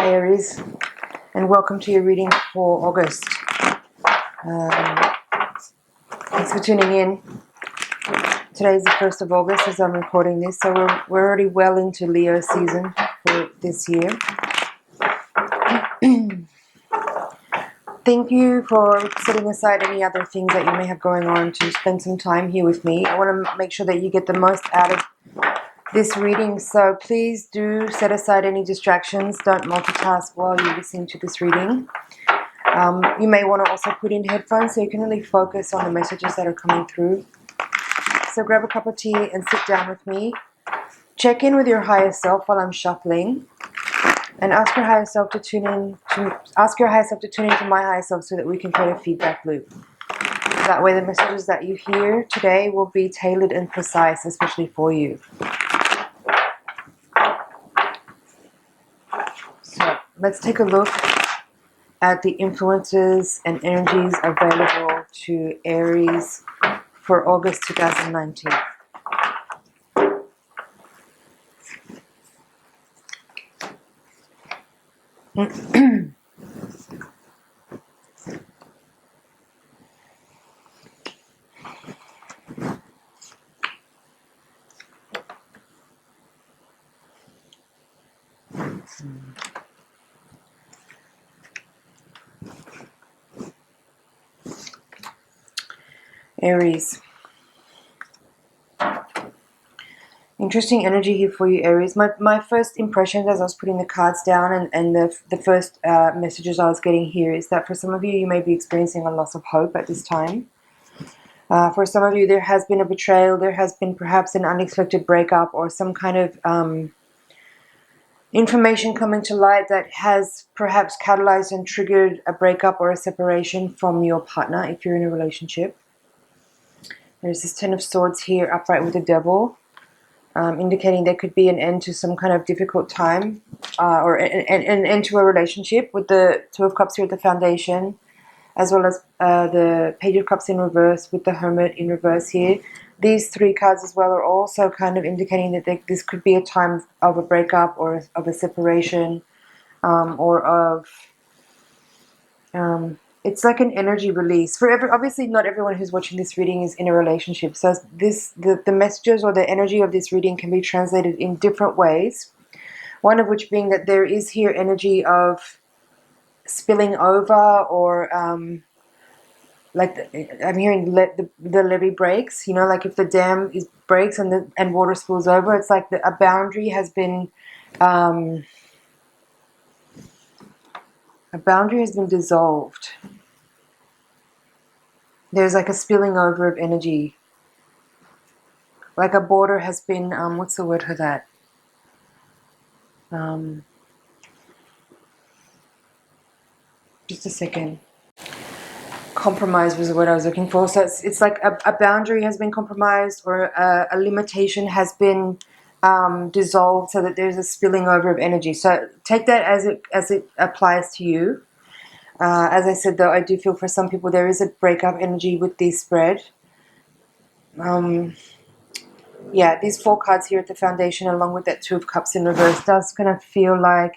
Hi Aries, and welcome to your reading for August. Thanks for tuning in. Today is the 1st of August as I'm recording this, so we're already well into Leo season for this year. Thank you for setting aside any other things that you may have going on to spend some time here with me. I want to make sure that you get the most out of this reading, so please do set aside any distractions. Don't multitask while you're listening to this reading. You may want to also put in headphones so you can really focus on the messages that are coming through. So grab a cup of tea and sit down with me. Check in with your higher self while I'm shuffling, and ask your higher self to tune in. Ask your higher self to tune into my higher self so that we can create a feedback loop. That way, the messages that you hear today will be tailored and precise, especially for you. So let's take a look at the influences and energies available to Aries for August 2019. Aries. Interesting energy here for you, Aries. My first impressions as I was putting the cards down and the first messages I was getting here is that for some of you, you may be experiencing a loss of hope at this time. For some of you, there has been a betrayal. There has been perhaps an unexpected breakup or some kind of information coming to light that has perhaps catalyzed and triggered a breakup or a separation from your partner if you're in a relationship. There's this Ten of Swords here upright with the Devil, indicating there could be an end to some kind of difficult time or an end to a relationship, with the Two of Cups here at the foundation, as well as the Page of Cups in reverse with the Hermit in reverse here. These three cards as well are also kind of indicating that this could be a time of a breakup or of a separation, or of it's like an energy release. Obviously not everyone who's watching this reading is in a relationship, so the messages or the energy of this reading can be translated in different ways. One of which being that there is here energy of spilling over, or I'm hearing the levee breaks. You know, like if the dam breaks and water spills over, it's like a boundary has been dissolved. There's like a spilling over of energy. Like a border has been, what's the word for that? Just a second. Compromise was the word I was looking for. So it's like a boundary has been compromised, or a limitation has been dissolved, so that there's a spilling over of energy. So take that as it applies to you. As I said, though, I do feel for some people there is a breakup energy with this spread. Yeah, these four cards here at the foundation, along with that Two of Cups in reverse, does kind of feel like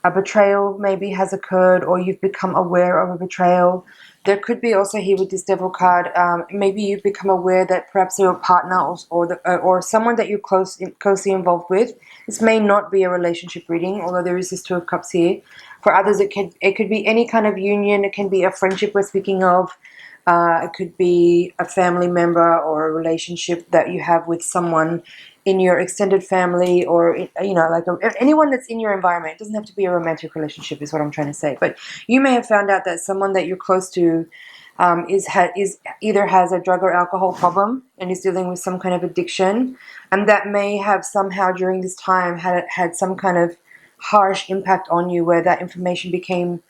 a betrayal maybe has occurred, or you've become aware of a betrayal. There could be also here with this Devil card, maybe you've become aware that perhaps your partner or someone that you're closely involved with. This may not be a relationship reading, although there is this Two of Cups here. For others, it could be any kind of union. It can be a friendship we're speaking of. It could be a family member or a relationship that you have with someone in your extended family, or like anyone that's in your environment. It doesn't have to be a romantic relationship, is what I'm trying to say. But you may have found out that someone that you're close to either has a drug or alcohol problem and is dealing with some kind of addiction, and that may have somehow during this time had some kind of harsh impact on you, where that information became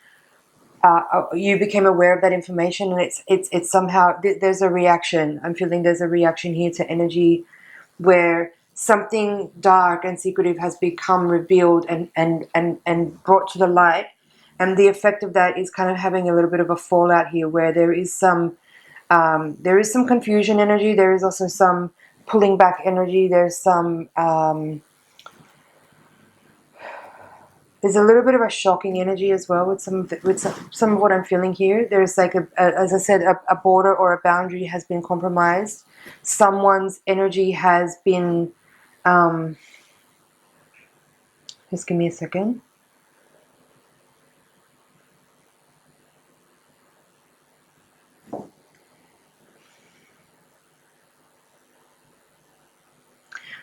you became aware of that information, and it's somehow there's a reaction. I'm feeling there's a reaction here to energy where something dark and secretive has become revealed and brought to the light, and the effect of that is kind of having a little bit of a fallout here, where there is some confusion energy. There is also some pulling back energy. There's some There's a little bit of a shocking energy as well with some of what I'm feeling here. There's like as I said, a border or a boundary has been compromised. Someone's energy has been. Just give me a second.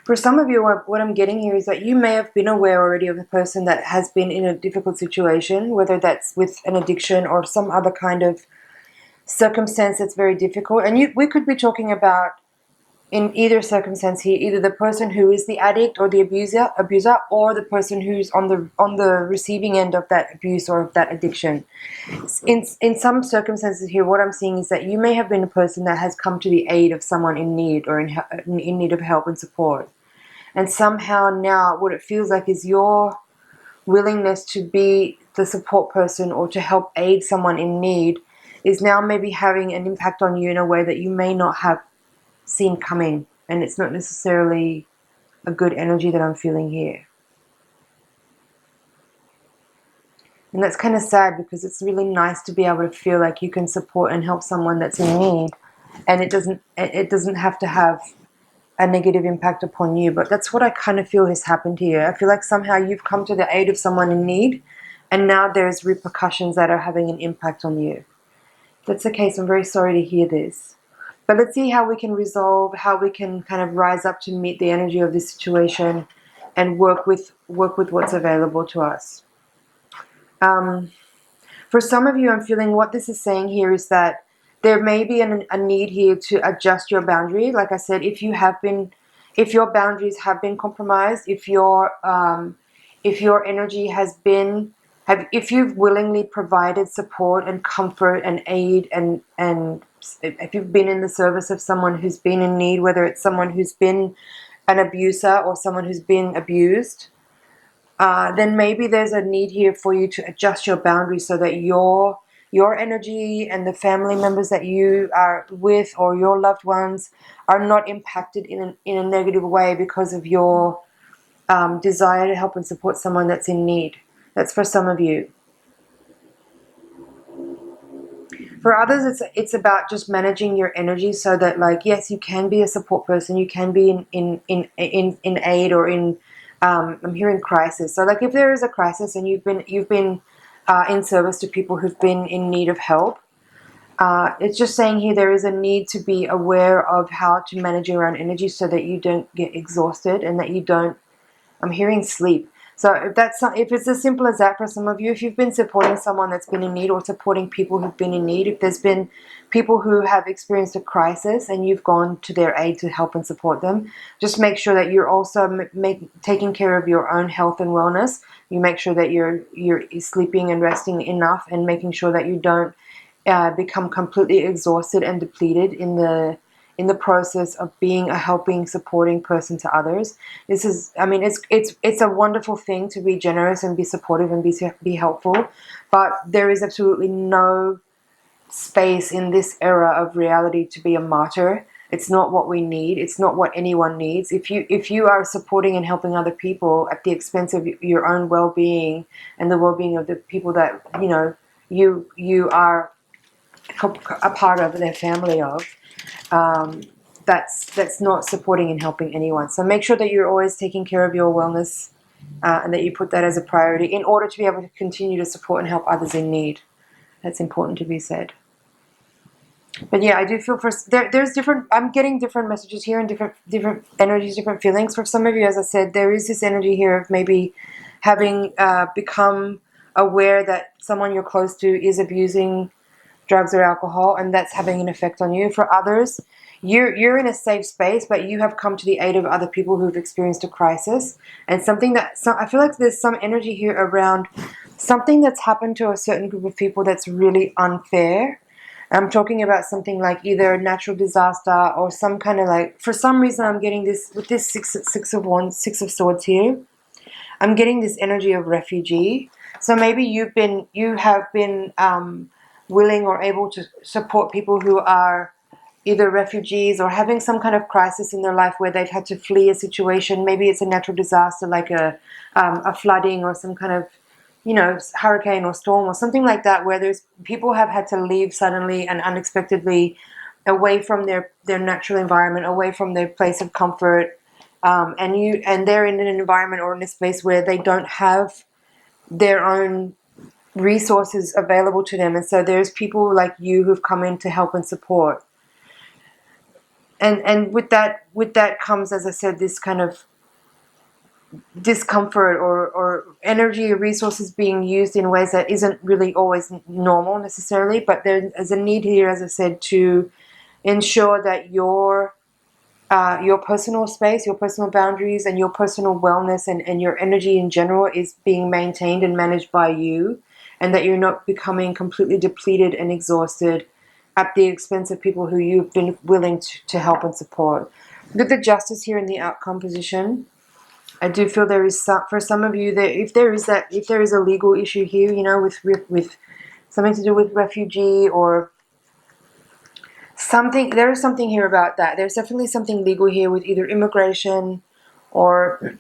For some of you, what I'm getting here is that you may have been aware already of a person that has been in a difficult situation, whether that's with an addiction or some other kind of circumstance that's very difficult. And we could be talking about, in either circumstance here, either the person who is the addict or the abuser, or the person who's on the receiving end of that abuse or of that addiction. In some circumstances here, what I'm seeing is that you may have been a person that has come to the aid of someone in need or in need of help and support. And somehow now what it feels like is your willingness to be the support person or to help aid someone in need is now maybe having an impact on you in a way that you may not have seen coming. And it's not necessarily a good energy that I'm feeling here. And that's kind of sad, because it's really nice to be able to feel like you can support and help someone that's in need, and it doesn't have to have a negative impact upon you. But that's what I kind of feel has happened here. I feel like somehow you've come to the aid of someone in need, and now there's repercussions that are having an impact on you. If that's the case, I'm very sorry to hear this. But let's see how we can resolve, how we can kind of rise up to meet the energy of this situation and work with what's available to us. For some of you, I'm feeling what this is saying here is that there may be a need here to adjust your boundary. Like I said, if your boundaries have been compromised, if your energy has been, if you've willingly provided support and comfort and aid, and if you've been in the service of someone who's been in need, whether it's someone who's been an abuser or someone who's been abused, then maybe there's a need here for you to adjust your boundaries so that your energy and the family members that you are with or your loved ones are not impacted in a negative way because of your desire to help and support someone that's in need. That's for some of you. For others, it's about just managing your energy so that, like, yes, you can be a support person, you can be in aid or in I'm hearing crisis. So like if there is a crisis and you've been in service to people who've been in need of help, it's just saying here there is a need to be aware of how to manage your own energy so that you don't get exhausted and that you don't, I'm hearing sleep. So if it's as simple as that for some of you, if you've been supporting someone that's been in need or supporting people who've been in need, if there's been people who have experienced a crisis and you've gone to their aid to help and support them, just make sure that you're also taking care of your own health and wellness. You make sure that you're sleeping and resting enough, and making sure that you don't become completely exhausted and depleted in the process of being a helping, supporting person to others. This is, I mean, it's a wonderful thing to be generous and be supportive and be helpful, but there is absolutely no space in this era of reality to be a martyr. It's not what we need. It's not what anyone needs. If you are supporting and helping other people at the expense of your own well-being and the well-being of the people that you are a part of, their family of, that's not supporting and helping anyone. So make sure that you're always taking care of your wellness, and that you put that as a priority in order to be able to continue to support and help others in need. That's important to be said. But yeah, I do feel there's different, I'm getting different messages here and different energies, different feelings. For some of you, as I said, there is this energy here of maybe having become aware that someone you're close to is abusing drugs or alcohol, and that's having an effect on you. For others, you're in a safe space, but you have come to the aid of other people who've experienced a crisis, and I feel like there's some energy here around something that's happened to a certain group of people that's really unfair. I'm talking about something like either a natural disaster or some kind of, like, for some reason I'm getting this with this six of swords here. I'm getting this energy of refugee. So maybe you have been willing or able to support people who are either refugees or having some kind of crisis in their life where they've had to flee a situation. Maybe it's a natural disaster like a flooding or some kind of you know, hurricane or storm or something like that, where there's people have had to leave suddenly and unexpectedly away from their natural environment, away from their place of comfort, and they're in an environment or in a space where they don't have their own resources available to them, and so there's people like you who've come in to help and support. And with that comes, as I said, this kind of discomfort or energy or resources being used in ways that isn't really always normal necessarily, but there's a need here, as I said, to ensure that your personal space, your personal boundaries, and your personal wellness and your energy in general is being maintained and managed by you, and that you're not becoming completely depleted and exhausted at the expense of people who you've been willing to help and support. With the Justice here in the outcome position, I do feel there is some, for some of you, that if there is a legal issue here, you know, with something to do with refugee or something, there is something here about that. There's definitely something legal here with either immigration or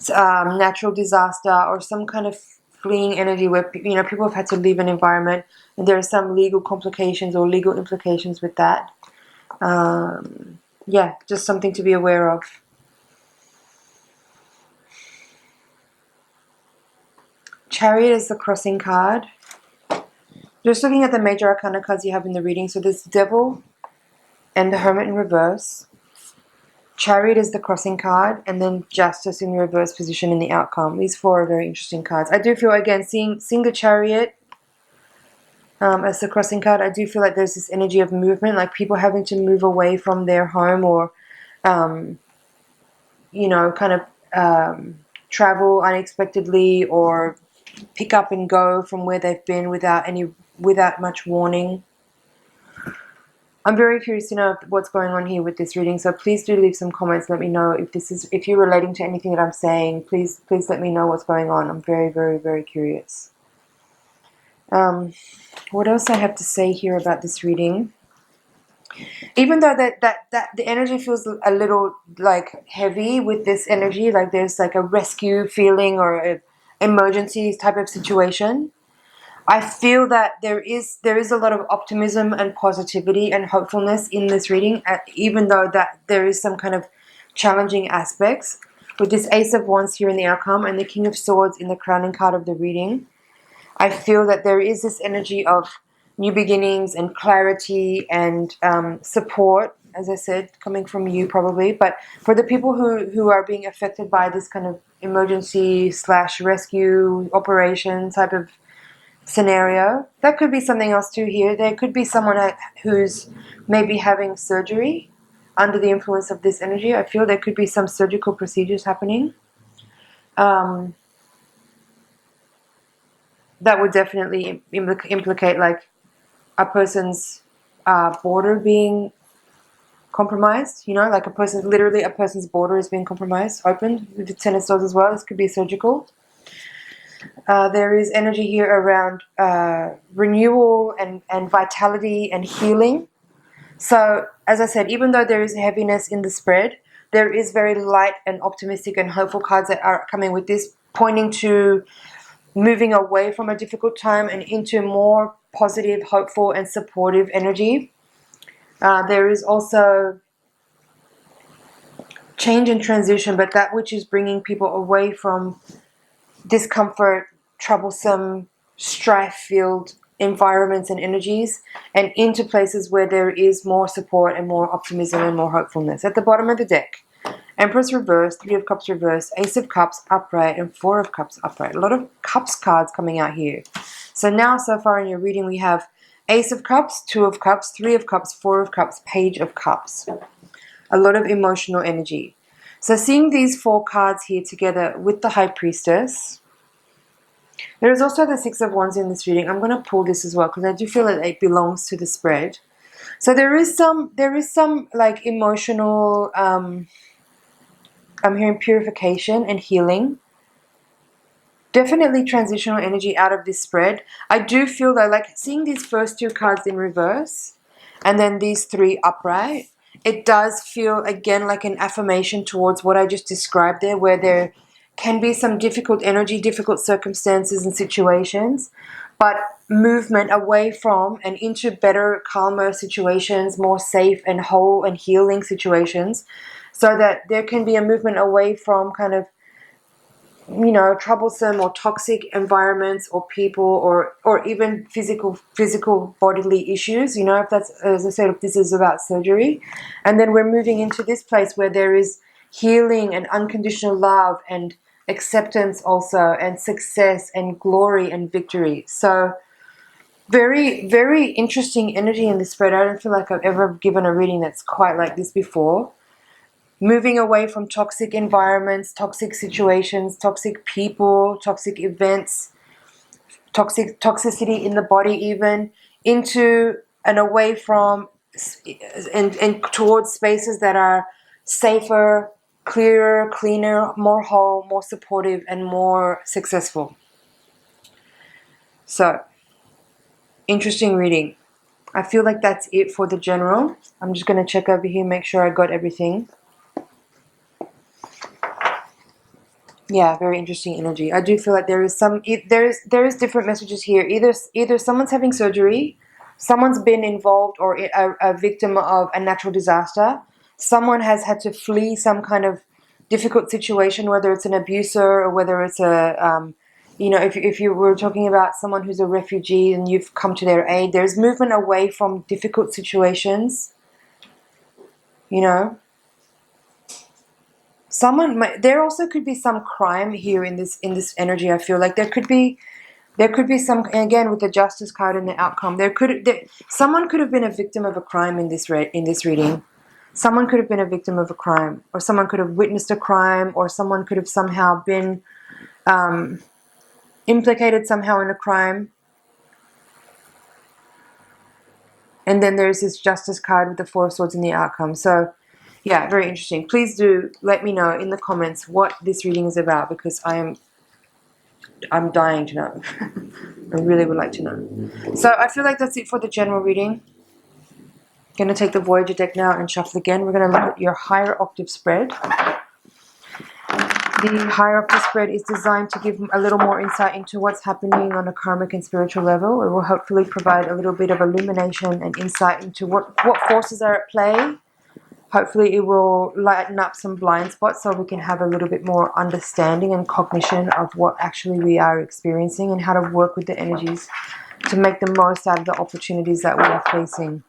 natural disaster or some kind of fleeing energy where, you know, people have had to leave an environment, and there are some legal complications or legal implications with that. Yeah, just something to be aware of. Chariot is the crossing card. Just looking at the major arcana cards you have in the reading, so there's Devil and the Hermit in reverse. Chariot is the crossing card, and then Justice in reverse position in the outcome. These four are very interesting cards. I do feel, again, seeing the Chariot as the crossing card, I do feel like there's this energy of movement, like people having to move away from their home or, you know, kind of travel unexpectedly or pick up and go from where they've been without much warning. I'm very curious to know what's going on here with this reading, so please do leave some comments. Let me know if you're relating to anything that I'm saying. Please let me know what's going on. I'm very, very, very curious. What else I have to say here about this reading? Even though that the energy feels a little like heavy with this energy, like there's like a rescue feeling or an emergency type of situation, I feel that there is a lot of optimism and positivity and hopefulness in this reading, even though that there is some kind of challenging aspects. With this Ace of Wands here in the outcome and the King of Swords in the crowning card of the reading, I feel that there is this energy of new beginnings and clarity and support, as I said, coming from you probably. But for the people who are being affected by this kind of emergency / rescue operation type of scenario, that could be something else too here. There could be someone who's maybe having surgery under the influence of this energy. I feel there could be some surgical procedures happening. That would definitely implicate like a person's border being compromised, you know, like literally a person's border is being compromised, opened. With the Ten of Swords as well, this could be surgical. There is energy here around renewal and vitality and healing. So, as I said, even though there is heaviness in the spread, there is very light and optimistic and hopeful cards that are coming with this, pointing to moving away from a difficult time and into more positive, hopeful, and supportive energy. There is also change and transition, but that which is bringing people away from discomfort, troublesome, strife-filled environments and energies, and into places where there is more support and more optimism and more hopefulness. At the bottom of the deck, Empress reverse, Three of Cups reverse, Ace of Cups upright, and Four of Cups upright. A lot of Cups cards coming out here. So now, so far in your reading, we have Ace of Cups, Two of Cups, Three of Cups, Four of Cups, Page of Cups. A lot of emotional energy. So seeing these four cards here together with the High Priestess, there is also the Six of Wands in this reading. I'm going to pull this as well because I do feel that it belongs to the spread. So there is some like emotional, I'm hearing purification and healing. Definitely transitional energy out of this spread. I do feel that, like, seeing these first two cards in reverse and then these three upright, it does feel again like an affirmation towards what I just described there, where can be some difficult energy, difficult circumstances and situations, but movement away from and into better, calmer situations, more safe and whole and healing situations, so that there can be a movement away from kind of, you know, troublesome or toxic environments or people, or even physical bodily issues, you know, if that's, as I said, if this is about surgery. And then we're moving into this place where there is healing and unconditional love and acceptance also, and success and glory and victory. So very, very interesting energy in this spread. I don't feel like I've ever given a reading that's quite like this before. Moving away from toxic environments, toxic situations, toxic people, toxic events, toxicity in the body, even into and away from and towards spaces that are safer, clearer, cleaner, more whole, more supportive, and more successful. So, interesting reading. I feel like that's it for the general. I'm just going to check over here, make sure I got everything. Yeah, very interesting energy. I do feel like there is different messages here. Either someone's having surgery, someone's been involved or a victim of a natural disaster, someone has had to flee some kind of difficult situation, whether it's an abuser or whether it's a you know, if you were talking about someone who's a refugee and you've come to their aid, there's movement away from difficult situations, you know. There also could be some crime here in this energy. I feel like there could be some, again with the Justice card and the outcome. Someone could have been a victim of a crime in this reading. Someone could have been a victim of a crime, or someone could have witnessed a crime, or someone could have somehow been implicated somehow in a crime. And then there's this Justice card with the Four of Swords and the outcome. So yeah, very interesting. Please do let me know in the comments what this reading is about, because I'm dying to know. I really would like to know. So I feel like that's it for the general reading. I'm going to take the Voyager deck now and shuffle again. We're going to look at your higher octave spread. The higher octave spread is designed to give a little more insight into what's happening on a karmic and spiritual level. It will hopefully provide a little bit of illumination and insight into what forces are at play. Hopefully it will lighten up some blind spots so we can have a little bit more understanding and cognition of what actually we are experiencing and how to work with the energies to make the most out of the opportunities that we are facing.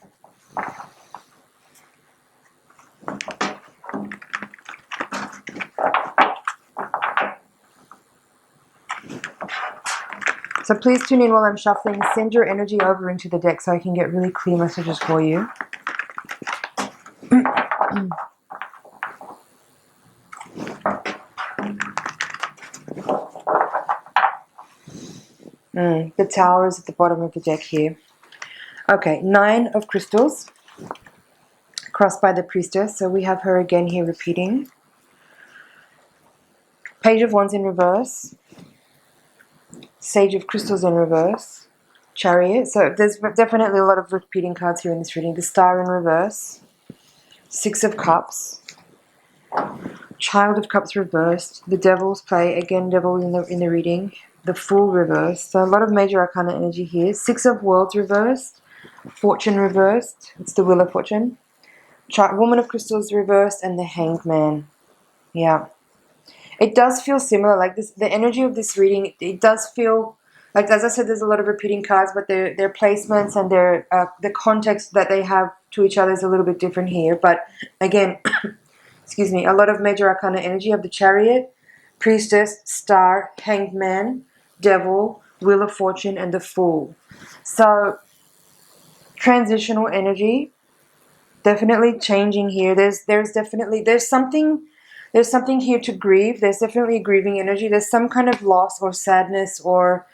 So please tune in while I'm shuffling. Send your energy over into the deck so I can get really clear messages for you. The Tower is at the bottom of the deck here. Okay, 9 of crystals, crossed by the Priestess. So we have her again here repeating. Page of Wands in reverse. Sage of Crystals in reverse. Chariot. So there's definitely a lot of repeating cards here in this reading. The Star in reverse. 6 of Cups. Child of Cups reversed. The Devil's play. Again, Devil in the reading. The Fool reversed. So a lot of major arcana energy here. 6 of Worlds reversed. Fortune reversed. It's the Wheel of Fortune. Woman of Crystals reversed. And the Hanged Man. Yeah. It does feel similar. Like this, the energy of this reading, it does feel like, as I said, there's a lot of repeating cards, but their placements and their the context that they have to each other is a little bit different here. But again, excuse me, a lot of major arcana energy of the Chariot, Priestess, Star, Hanged Man, Devil, Wheel of Fortune, and the Fool. So transitional energy, definitely changing here. There's something here to grieve. There's definitely a grieving energy. There's some kind of loss or sadness or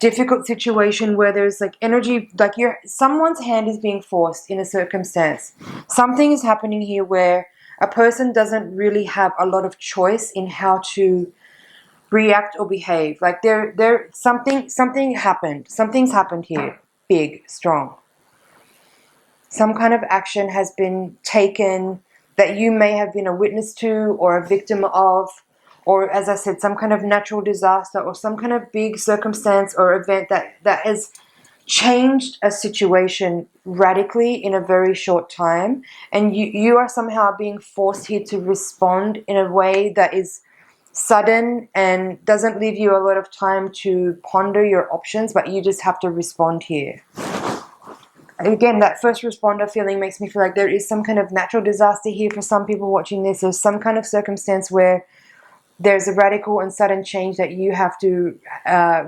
difficult situation where there's like energy, like someone's hand is being forced in a circumstance. Something is happening here where a person doesn't really have a lot of choice in how to react or behave. Like something happened. Something's happened here. Big, strong. Some kind of action has been taken that you may have been a witness to or a victim of, or as I said, some kind of natural disaster or some kind of big circumstance or event that has changed a situation radically in a very short time, and you are somehow being forced here to respond in a way that is sudden and doesn't leave you a lot of time to ponder your options, but you just have to respond here. Again, that first responder feeling makes me feel like there is some kind of natural disaster here for some people watching this. There's some kind of circumstance where there's a radical and sudden change that you have to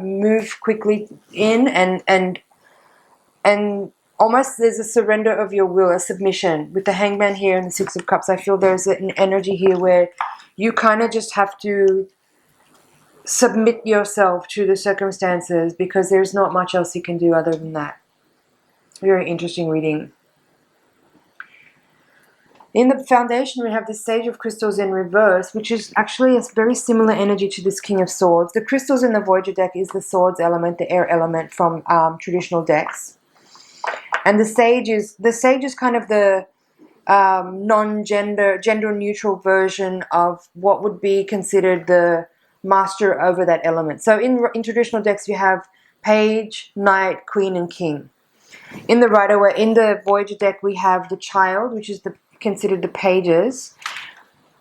move quickly in, and almost there's a surrender of your will, a submission. With the Hangman here and the Six of Cups, I feel there's an energy here where you kind of just have to submit yourself to the circumstances because there's not much else you can do other than that. Very interesting reading. In the foundation, we have the Sage of Crystals in reverse, which is actually a very similar energy to this King of Swords. The crystals in the Voyager deck is the Swords element, the air element from traditional decks. And the Sage is kind of the gender neutral version of what would be considered the master over that element. So in traditional decks, you have Page, Knight, Queen, and King. In the Voyager deck, we have the Child, which is considered the Pages,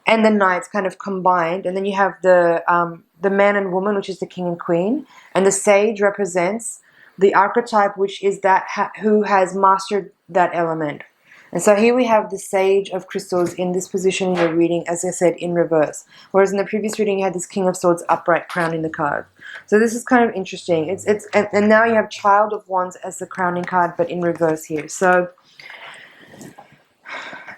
and the Knights kind of combined, and then you have the Man and Woman, which is the King and Queen, and the Sage represents the archetype, which is that who has mastered that element. And so here we have the Sage of Crystals in this position in your reading, as I said, in reverse. Whereas in the previous reading, you had this King of Swords upright crowning the card. So this is kind of interesting. And now you have Child of Wands as the crowning card, but in reverse here. So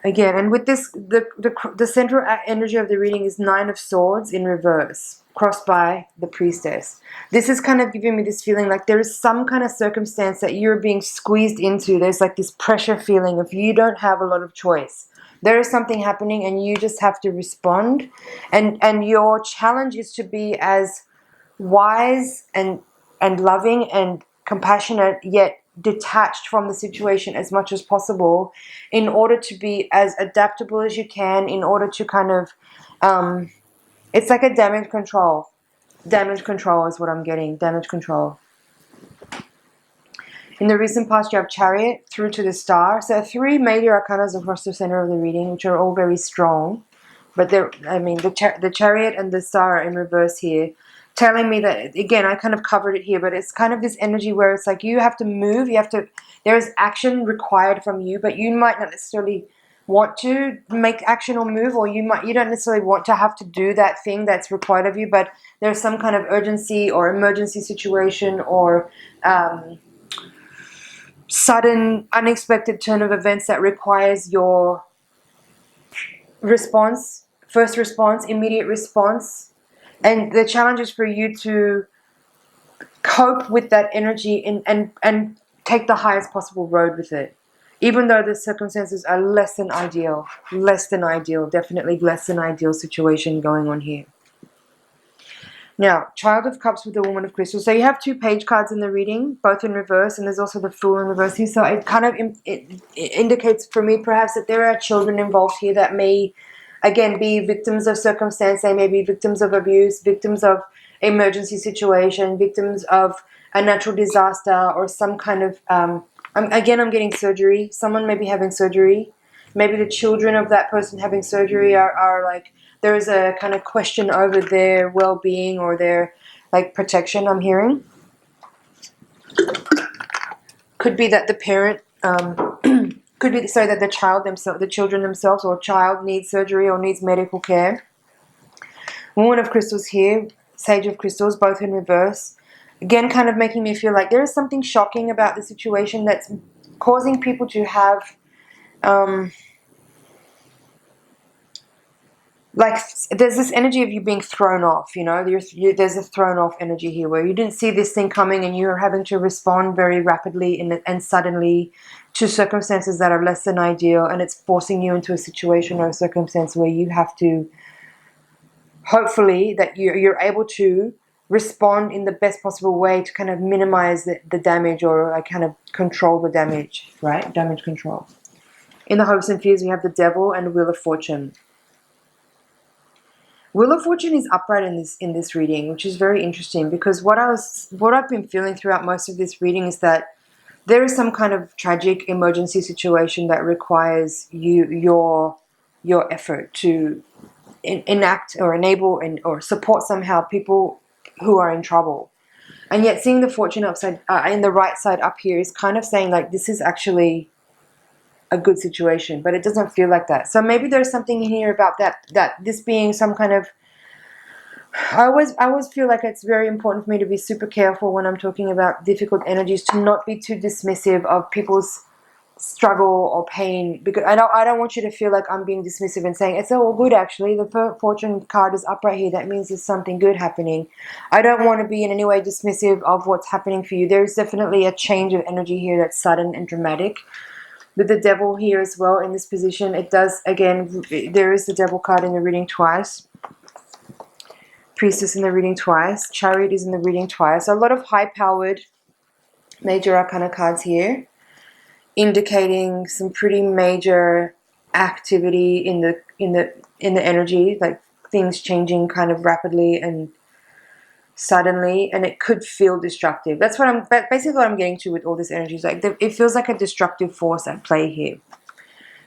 again, and with this, the central energy of the reading is Nine of Swords in reverse, crossed by the Priestess. This is kind of giving me this feeling like there is some kind of circumstance that you're being squeezed into. There's like this pressure feeling of you don't have a lot of choice. There is something happening and you just have to respond. And your challenge is to be as wise and loving and compassionate, yet detached from the situation as much as possible, in order to be as adaptable as you can, in order to kind of it's like a damage control. Damage control is what I'm getting. Damage control. In the recent past, you have Chariot through to the Star. So 3 major arcanas across the center of the reading, which are all very strong. But the Chariot and the Star are in reverse here, telling me that, again, I kind of covered it here, but it's kind of this energy where it's like you have to move. There is action required from you, but you might not necessarily want to make action or move, or you don't necessarily want to have to do that thing that's required of you, but there's some kind of urgency or emergency situation or sudden unexpected turn of events that requires your response, first response, immediate response, and the challenge is for you to cope with that energy and take the highest possible road with it. Even though the circumstances are less than ideal, definitely less than ideal situation going on here. Now, Child of Cups with the Woman of Crystal. So you have 2 page cards in the reading, both in reverse, and there's also the Fool in reverse here. So it kind of it indicates for me perhaps that there are children involved here that may, again, be victims of circumstance. They may be victims of abuse, victims of emergency situation, victims of a natural disaster or some kind of... I'm getting surgery. Someone may be having surgery. Maybe the children of that person having surgery are like, there is a kind of question over their well-being or their like protection, I'm hearing. Could be that the parent, could be that the children themselves or child needs surgery or needs medical care. Woman of Crystals here, Sage of Crystals, both in reverse. Again, kind of making me feel like there is something shocking about the situation that's causing people to have, like, there's this energy of you being thrown off, you know. There's a thrown off energy here where you didn't see this thing coming and you're having to respond very rapidly and suddenly to circumstances that are less than ideal, and it's forcing you into a situation or a circumstance where you have to, hopefully, that you're able to respond in the best possible way to kind of minimize the damage or like kind of control the damage, right? Damage control. In the Hopes and Fears, we have the Devil and Wheel of Fortune. Wheel of Fortune is upright in this reading, which is very interesting, because what I've been feeling throughout most of this reading is that there is some kind of tragic emergency situation that requires your effort to enact or enable or support somehow people who are in trouble. And yet seeing the fortune upside in the right side up here is kind of saying like this is actually a good situation, but it doesn't feel like that. So maybe there's something in here about that this being some kind of, I always feel like it's very important for me to be super careful when I'm talking about difficult energies, to not be too dismissive of people's struggle or pain, because I don't want you to feel like I'm being dismissive and saying it's all good. Actually, the fortune card is up right here. That means there's something good happening. I don't want to be in any way dismissive of what's happening for you. There's definitely a change of energy here that's sudden and dramatic. With the devil here as well in this position, it does, again, there is the devil card in the reading twice. Priestess in the reading twice. Chariot is in the reading twice. So a lot of high-powered major arcana cards here, indicating some pretty major activity in the energy, like things changing kind of rapidly and suddenly, and it could feel destructive. That's what basically what I'm getting to with all this energy is like it feels like a destructive force at play here.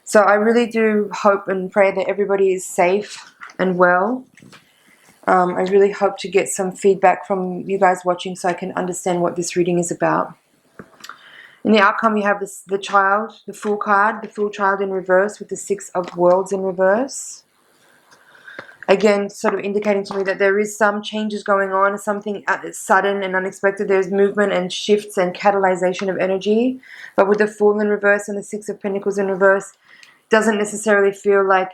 So I really do hope and pray that everybody is safe and well. I really hope to get some feedback from you guys watching so I can understand what this reading is about. In the outcome, you have the child, the Fool card, the Fool child in reverse with the Six of Worlds in reverse. Again, sort of indicating to me that there is some changes going on, something sudden and unexpected. There's movement and shifts and catalyzation of energy. But with the Fool in reverse and the Six of Pentacles in reverse, doesn't necessarily feel like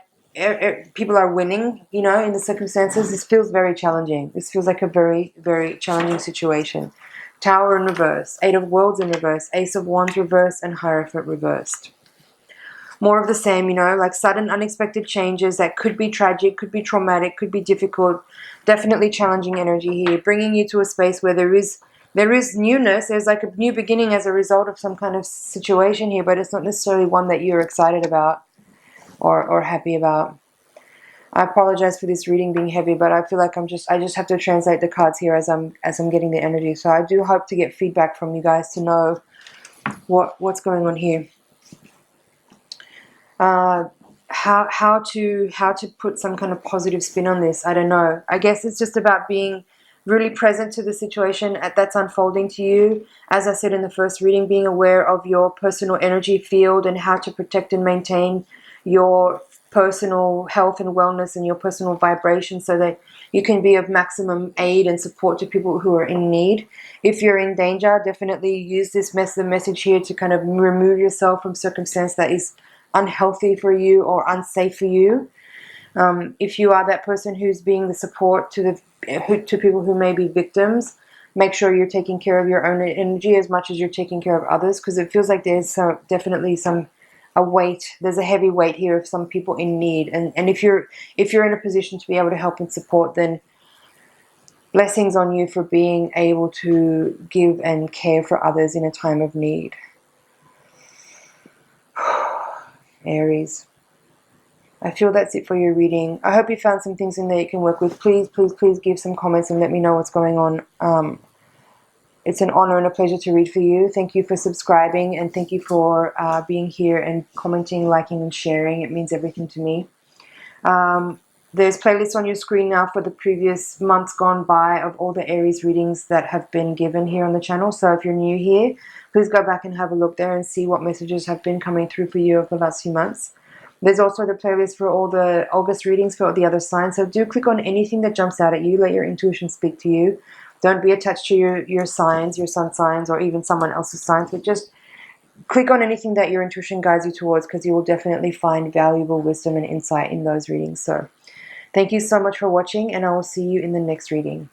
people are winning, you know, in the circumstances. This feels very challenging. This feels like a very, very challenging situation. Tower in reverse, Eight of Worlds in reverse, Ace of Wands reversed, and Hierophant reversed. More of the same, you know, like sudden, unexpected changes that could be tragic, could be traumatic, could be difficult. Definitely challenging energy here, bringing you to a space where there is newness. There's like a new beginning as a result of some kind of situation here, but it's not necessarily one that you're excited about or happy about. I apologize for this reading being heavy, but I feel like I just have to translate the cards here as I'm getting the energy. So I do hope to get feedback from you guys to know what's going on here. How to put some kind of positive spin on this, I don't know. I guess it's just about being really present to the situation that's unfolding to you. As I said in the first reading, being aware of your personal energy field and how to protect and maintain your personal health and wellness and your personal vibration so that you can be of maximum aid and support to people who are in need. If you're in danger, definitely use the message here to kind of remove yourself from circumstance that is unhealthy for you or unsafe for you. If you are that person who's being the support to people who may be victims, make sure you're taking care of your own energy as much as you're taking care of others, because it feels like there's definitely a weight. There's a heavy weight here of some people in need, and if you're in a position to be able to help and support, then blessings on you for being able to give and care for others in a time of need. Aries, I feel that's it for your reading. I hope you found some things in there you can work with. Please, please, please give some comments and let me know what's going on. It's an honor and a pleasure to read for you. Thank you for subscribing, and thank you for being here and commenting, liking, and sharing. It means everything to me. There's playlists on your screen now for the previous months gone by of all the Aries readings that have been given here on the channel. So if you're new here, please go back and have a look there and see what messages have been coming through for you over the last few months. There's also the playlist for all the August readings for the other signs. So do click on anything that jumps out at you. Let your intuition speak to you. Don't be attached to your signs, your sun signs, or even someone else's signs, but just click on anything that your intuition guides you towards, because you will definitely find valuable wisdom and insight in those readings. So thank you so much for watching, and I will see you in the next reading.